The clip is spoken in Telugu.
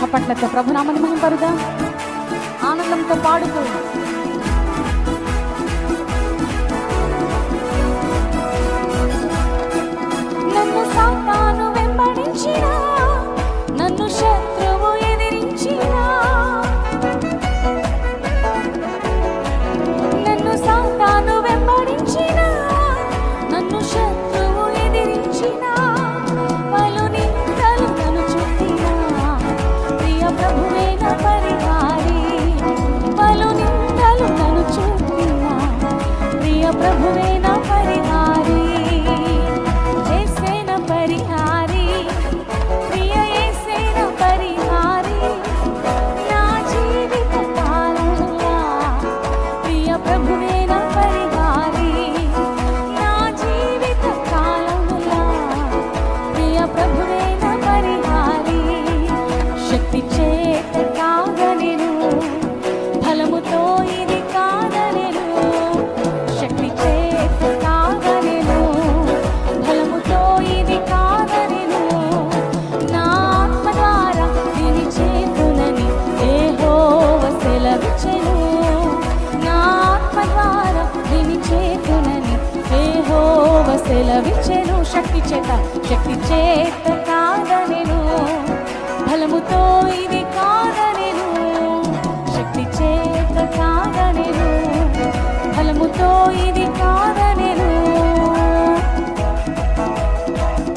చప్పట్లతో ప్రభునామని మహిమపరుదాం, ఆనందంతో పాడుతూ. నన్ను సాతాను వెంబడించినా, నన్ను శత్రువు ఎదిరించినా, నన్ను సాతాను వెంబడించినా, నన్ను శత్రువు ఎదిరించినా, పలు నిందలు నన్ను చుట్టినా, ప్రియ ప్రభువే నా పరిహారి. పలు నిందలు నన్ను చుట్టినా, ప్రియ ప్రభువే నా పరిహారి. యేసే నా పరిహారి, ప్రియ యేసే నా పరిహారి. నా జీవిత కాలంలో ప్రియ ప్రభువే నా పరిహారి. నా జీవిత కాలంలో ప్రియ ప్రభువే నా పరిహారి. శక్తి చేత కాగనెను, ఫలముతో ఇది కాగనెను. శక్తి చేత కాగనెను, ఫలముతో ఇది కాగనెను. నా ఆత్మ ద్వారా దీని చేతునని యెహోవా సెలవిచ్చెను. నా ఆత్మ ద్వారా దీని చేతునని యెహోవా సెలవిచ్చెను. శక్తి చేత